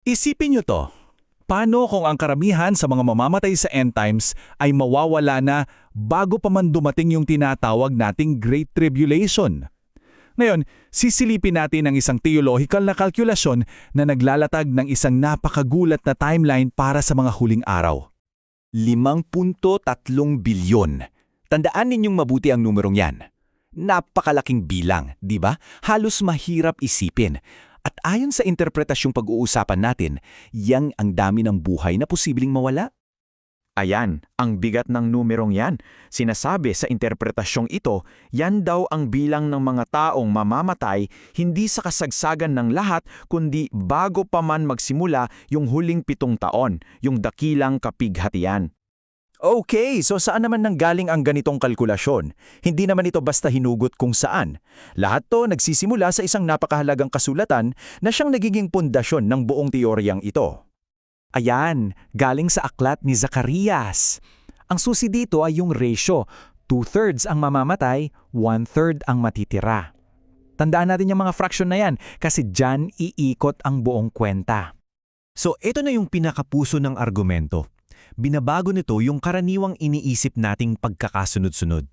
Isipin nyo to. Paano kung ang karamihan sa mga mamamatay sa end times ay mawawala na bago pa man dumating yung tinatawag nating Great Tribulation? Ngayon, sisilipin natin ang isang theological na kalkulasyon na naglalatag ng isang napakagulat na timeline para sa mga huling araw. 5.3 bilyon. Tandaan ninyong mabuti ang numerong yan. Napakalaking bilang, di ba? Halos mahirap isipin. At ayon sa interpretasyong pag-uusapan natin, yang ang dami ng buhay na posibleng mawala. Ayan, ang bigat ng numerong yan. Sinasabi sa interpretasyong ito, yan daw ang bilang ng mga taong mamamatay hindi sa kasagsagan ng lahat kundi bago pa man magsimula yung huling 7 taon, yung dakilang kapighatian. Okay, so saan naman nanggaling ang ganitong kalkulasyon? Hindi naman ito basta hinugot kung saan. Lahat to nagsisimula sa isang napakahalagang kasulatan na siyang nagiging pundasyon ng buong teoryang ito. Ayan, galing sa aklat ni Zacarias. Ang susi dito ay yung ratio, 2/3 ang mamamatay, 1/3 ang matitira. Tandaan natin yung mga fraction na yan kasi dyan iikot ang buong kwenta. So ito na yung pinakapuso ng argumento. Binabago nito yung karaniwang iniisip nating pagkakasunod-sunod.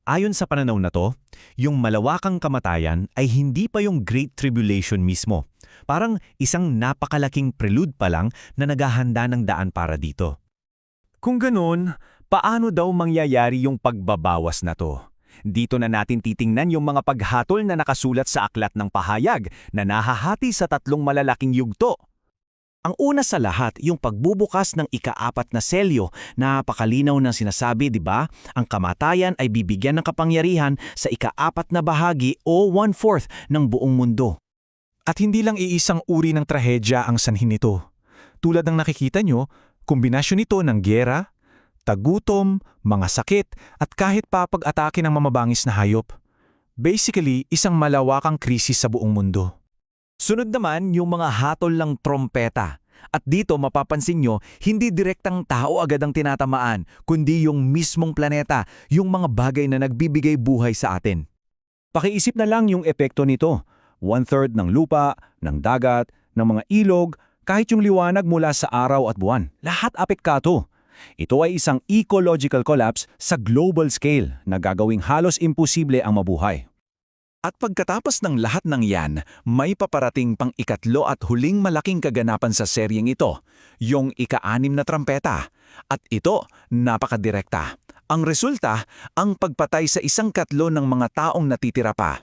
Ayon sa pananaw na to, yung malawakang kamatayan ay hindi pa yung Great Tribulation mismo. Parang isang napakalaking prelude pa lang na naghahanda ng daan para dito. Kung ganun, paano daw mangyayari yung pagbabawas na to? Dito na natin titingnan yung mga paghatol na nakasulat sa aklat ng pahayag na nahahati sa 3 malalaking yugto. Ang una sa lahat, yung pagbubukas ng ika-4 na selyo, napakalinaw na sinasabi, di ba? Ang kamatayan ay bibigyan ng kapangyarihan sa ika-4 na bahagi o 1/4 ng buong mundo. At hindi lang iisang uri ng trahedya ang sanhin nito. Tulad ng nakikita nyo, kombinasyon ito ng giyera, tagutom, mga sakit, at kahit papag-atake ng mamabangis na hayop. Basically, isang malawakang krisis sa buong mundo. Sunod naman yung mga hatol ng trompeta. At dito mapapansin nyo, hindi direktang tao agad ang tinatamaan, kundi yung mismong planeta, yung mga bagay na nagbibigay buhay sa atin. Pakiisip na lang yung epekto nito. 1/3 ng lupa, ng dagat, ng mga ilog, kahit yung liwanag mula sa araw at buwan. Lahat apektado. Ito ay isang ecological collapse sa global scale na gagawing halos imposible ang mabuhay. At pagkatapos ng lahat ng yan, may paparating pang ikatlo at huling malaking kaganapan sa seryeng ito, yung ika-6 na trampeta. At ito, napakadirekta. Ang resulta, ang pagpatay sa 1/4 ng mga taong natitira pa.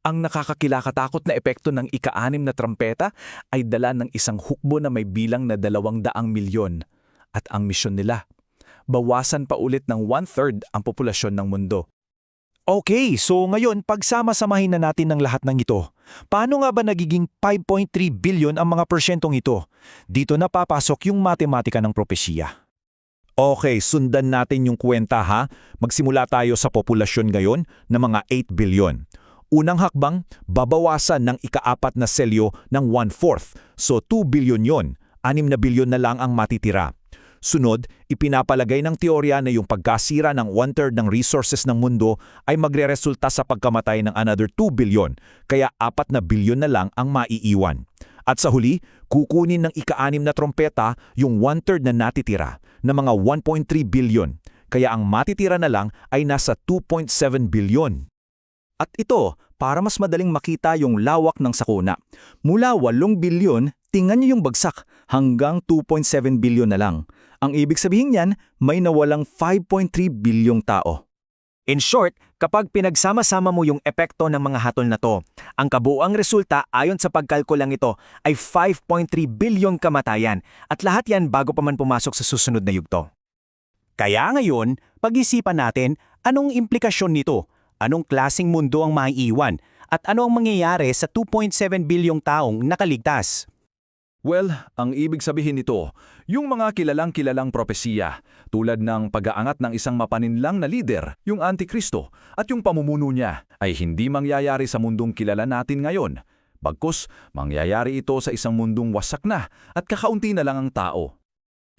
Ang nakakakilakatakot na epekto ng ika-6 na trampeta ay dala ng isang hukbo na may bilang na 200 milyon. At ang misyon nila, bawasan pa ulit ng 1/3 ang populasyon ng mundo. Okay, so ngayon pagsama-samahin na natin ng lahat ng ito. Paano nga ba nagiging 5.3 billion ang mga porsyentong ito? Dito na papasok yung matematika ng propesya. Okay, sundan natin yung kwenta ha. Magsimula tayo sa populasyon ngayon na mga 8 billion. Unang hakbang, babawasan ng ika-4 na selyo ng 1/4. So 2 billion yon. 6 na bilyon na lang ang matitira. Sunod, ipinapalagay ng teorya na yung pagkasira ng 1/3 ng resources ng mundo ay magreresulta sa pagkamatay ng another 2 billion, kaya 4 na bilyon na lang ang maiiwan. At sa huli, kukunin ng ika-6 na trompeta yung 1/3 na natitira na mga 1.3 billion, kaya ang matitira na lang ay nasa 2.7 billion. At ito, para mas madaling makita yung lawak ng sakuna. Mula 8 bilyon, tingnan niyo yung bagsak hanggang 2.7 bilyon na lang. Ang ibig sabihin niyan, may nawalang 5.3 bilyong tao. In short, kapag pinagsama-sama mo yung epekto ng mga hatol na to, ang kabuuang resulta ayon sa pagkalkulang ito ay 5.3 bilyong kamatayan at lahat yan bago pa man pumasok sa susunod na yugto. Kaya ngayon, pag-isipan natin anong implikasyon nito, anong klaseng mundo ang maiiwan, at ano ang mangyayari sa 2.7 bilyong taong nakaligtas. Well, ang ibig sabihin nito, yung mga kilalang-kilalang propesiya, tulad ng pag-aangat ng isang mapaninlang na lider, yung Antikristo, at yung pamumuno niya, ay hindi mangyayari sa mundong kilala natin ngayon. Bagkus, mangyayari ito sa isang mundong wasak na at kakaunti na lang ang tao.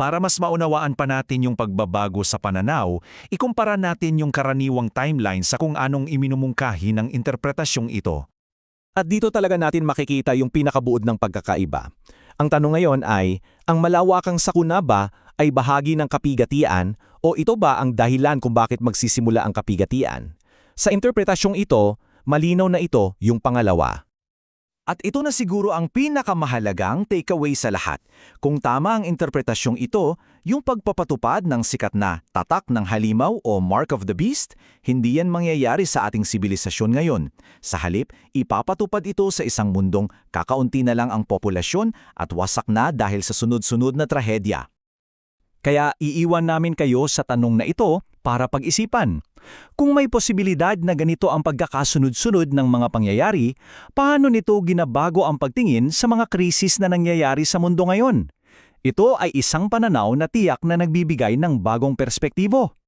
Para mas maunawaan pa natin yung pagbabago sa pananaw, ikumpara natin yung karaniwang timeline sa kung anong iminumungkahi ng interpretasyong ito. At dito talaga natin makikita yung pinakabuod ng pagkakaiba. Ang tanong ngayon ay, ang malawakang sakuna ba ay bahagi ng kapigatian o ito ba ang dahilan kung bakit magsisimula ang kapigatian? Sa interpretasyong ito, malinaw na ito yung pangalawa. At ito na siguro ang pinakamahalagang takeaway sa lahat. Kung tama ang interpretasyong ito, yung pagpapatupad ng sikat na tatak ng halimaw o Mark of the Beast, hindi yan mangyayari sa ating sibilisasyon ngayon. Sa halip, ipapatupad ito sa isang mundong kakaunti na lang ang populasyon at wasak na dahil sa sunod-sunod na trahedya. Kaya iiwan namin kayo sa tanong na ito para pag-isipan. Kung may posibilidad na ganito ang pagkakasunod-sunod ng mga pangyayari, paano nito ginabago ang pagtingin sa mga krisis na nangyayari sa mundo ngayon? Ito ay isang pananaw na tiyak na nagbibigay ng bagong perspektibo.